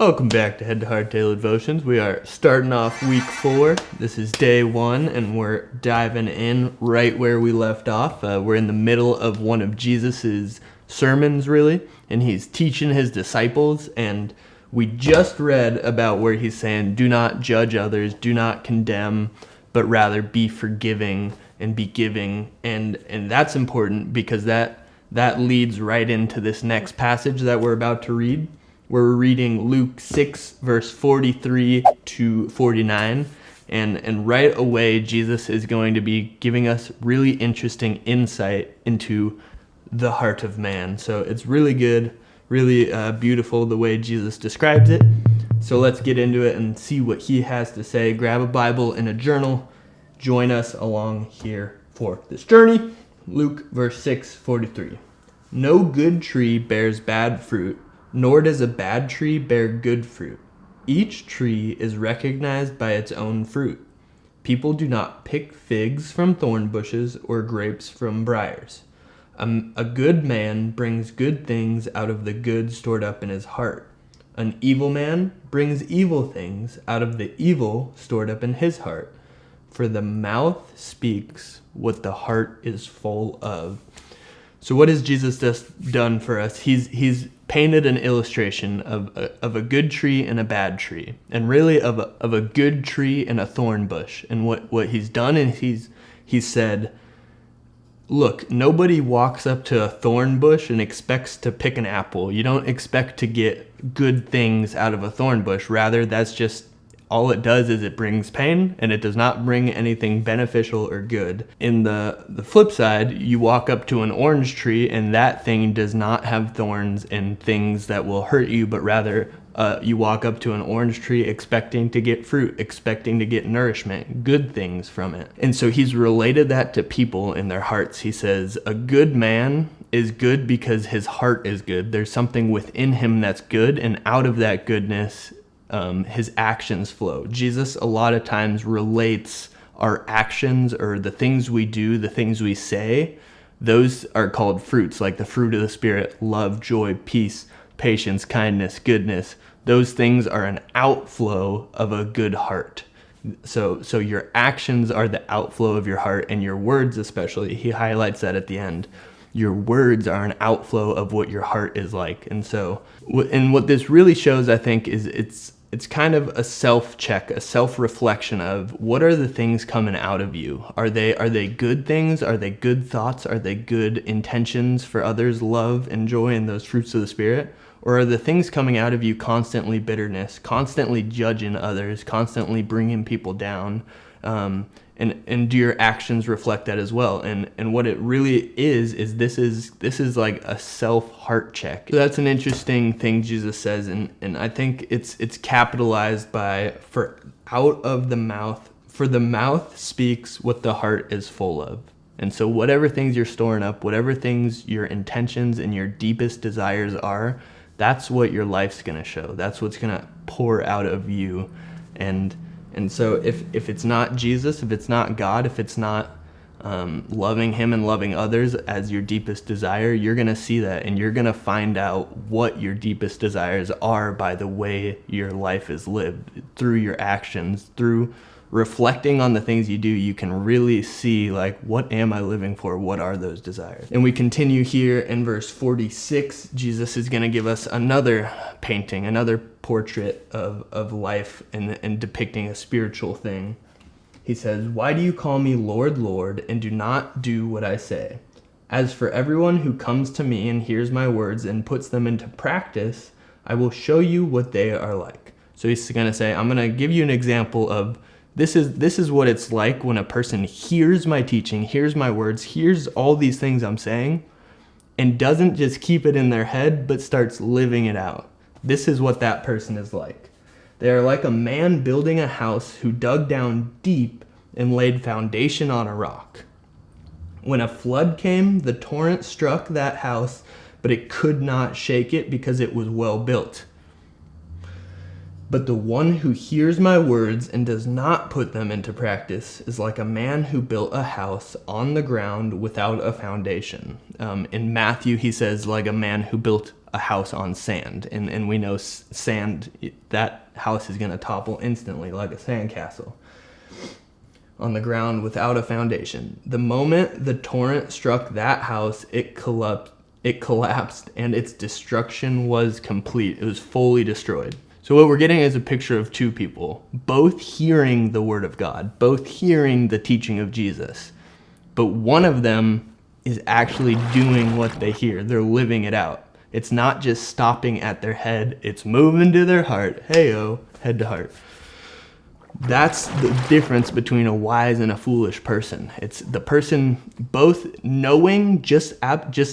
Welcome back to Head to Heart Daily Devotions. We are starting off week 4. This is day 1, and we're diving in right where we left off. We're in the middle of one of Jesus's sermons, really, and he's teaching his disciples. And we just read about where he's saying, "Do not judge others, do not condemn, but rather be forgiving and be giving." And that's important because that leads right into this next passage that we're about to read. We're reading Luke 6, verse 43 to 49, and right away Jesus is going to be giving us really interesting insight into the heart of man. So it's really good, really beautiful the way Jesus describes it. So let's get into it and see what he has to say. Grab a Bible and a journal. Join us along here for this journey. Luke verse 6:43. No good tree bears bad fruit, nor does a bad tree bear good fruit. Each tree is recognized by its own fruit. People do not pick figs from thorn bushes or grapes from briars. A good man brings good things out of the good stored up in his heart. An evil man brings evil things out of the evil stored up in his heart. For the mouth speaks what the heart is full of. So what has Jesus just done for us? He's painted an illustration of a good tree and a bad tree, and really of a good tree and a thorn bush. And what he's done is he's said, look, nobody walks up to a thorn bush and expects to pick an apple. You don't expect to get good things out of a thorn bush. Rather, that's just all it does is it brings pain, and it does not bring anything beneficial or good. In the flip side, you walk up to an orange tree, and that thing does not have thorns and things that will hurt you, but rather you walk up to an orange tree expecting to get fruit, expecting to get nourishment, good things from it. And so he's related that to people in their hearts. He says, a good man is good because his heart is good. There's something within him that's good, and out of that goodness, his actions flow. Jesus a lot of times relates our actions or the things we do, the things we say, those are called fruits, like the fruit of the Spirit, love, joy, peace, patience, kindness, goodness. Those things are an outflow of a good heart. So your actions are the outflow of your heart, and your words especially, he highlights that at the end. Your words are an outflow of what your heart is like. And so, and what this really shows, I think, is it's kind of a self-check, a self-reflection of what are the things coming out of you? Are they good things? Are they good thoughts? Are they good intentions for others, love and joy and those fruits of the Spirit? Or are the things coming out of you constantly bitterness, constantly judging others, constantly bringing people down? And do your actions reflect that as well? And what it really is this is like a self-heart check. So that's an interesting thing Jesus says, and I think it's capitalized by for the mouth speaks what the heart is full of. And so whatever things you're storing up, whatever things your intentions and your deepest desires are, that's what your life's gonna show. That's what's gonna pour out of you. And so if it's not Jesus, if it's not God, if it's not loving him and loving others as your deepest desire, you're going to see that, and you're going to find out what your deepest desires are by the way your life is lived, through your actions, through reflecting on the things you do. You can really see, like, what am I living for? What are those desires? And we continue here in verse 46. Jesus is going to give us another painting, another portrait of life and depicting a spiritual thing. He says, "Why do you call me Lord, Lord, and do not do what I say? As for everyone who comes to me and hears my words and puts them into practice, I will show you what they are like." So he's going to say, I'm going to give you an example of this is what it's like when a person hears my teaching, hears my words, hears all these things I'm saying, and doesn't just keep it in their head, but starts living it out. This is what that person is like. They are like a man building a house who dug down deep and laid foundation on a rock. When a flood came, the torrent struck that house, but it could not shake it because it was well built. But the one who hears my words and does not put them into practice is like a man who built a house on the ground without a foundation. In Matthew, he says, like a man who built a house on sand, and we know sand, that house is going to topple instantly like a sandcastle on the ground without a foundation. The moment the torrent struck that house, it collapsed, and its destruction was complete. It was fully destroyed. So what we're getting is a picture of two people, both hearing the word of God, both hearing the teaching of Jesus, but one of them is actually doing what they hear. They're living it out. It's not just stopping at their head, it's moving to their heart. Hey-o, head to heart. That's the difference between a wise and a foolish person. It's the person both knowing, just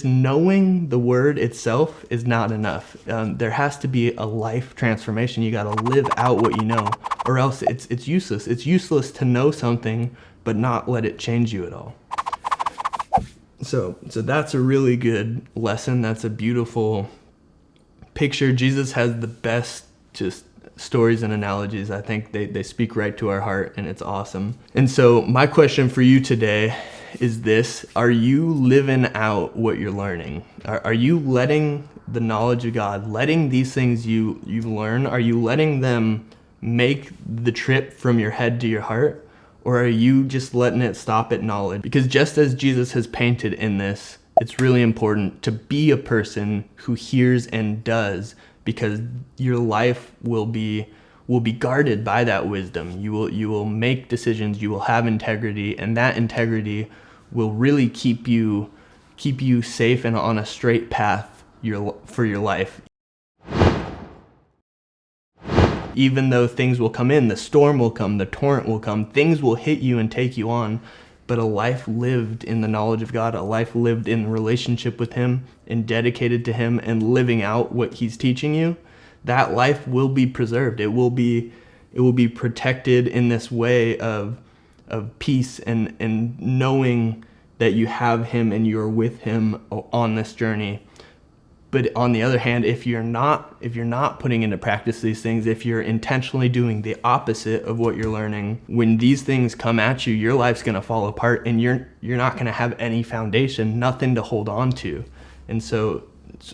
knowing the word itself is not enough. There has to be a life transformation. You got to live out what you know, or else it's useless. It's useless to know something but not let it change you at all. So that's a really good lesson. That's a beautiful picture. Jesus has the best just stories and analogies. I think they speak right to our heart, and it's awesome. And so my question for you today is this: are you living out what you're learning? Are you letting the knowledge of God, letting these things you learn, are you letting them make the trip from your head to your heart? Or are you just letting it stop at knowledge? Because just as Jesus has painted in this, it's really important to be a person who hears and does, because your life will be guarded by that wisdom. You will make decisions, you will have integrity, and that integrity will really keep you safe and on a straight path for your life. Even though things will come in, the storm will come, the torrent will come, things will hit you and take you on, but a life lived in the knowledge of God, a life lived in relationship with Him and dedicated to Him and living out what He's teaching you, that life will be preserved. It will be protected in this way of peace and knowing that you have Him and you're with Him on this journey. But on the other hand, if you're not putting into practice these things, if you're intentionally doing the opposite of what you're learning, when these things come at you, your life's going to fall apart, and you're not going to have any foundation, nothing to hold on to. And so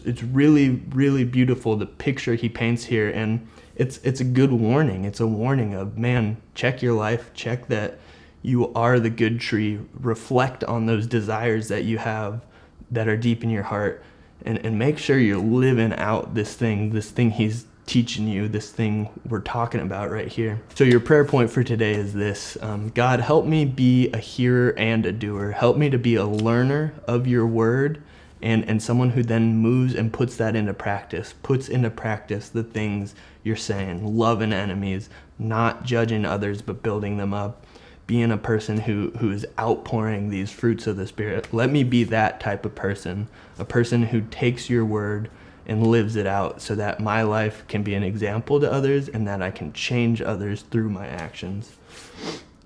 it's really, really beautiful, the picture he paints here, and it's a good warning. It's a warning of, man, check your life, check that you are the good tree, reflect on those desires that you have that are deep in your heart. And make sure you're living out this thing he's teaching you, this thing we're talking about right here. So your prayer point for today is this: God, help me be a hearer and a doer. Help me to be a learner of your word, and someone who then moves and puts that into practice, the things you're saying, loving enemies, not judging others, but building them up, being a person who is outpouring these fruits of the Spirit. Let me be that type of person, a person who takes your word and lives it out, so that my life can be an example to others and that I can change others through my actions.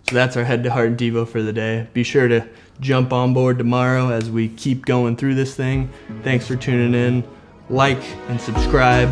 So that's our Head to Heart Devo for the day. Be sure to jump on board tomorrow as we keep going through this thing. Thanks for tuning in. Like and subscribe.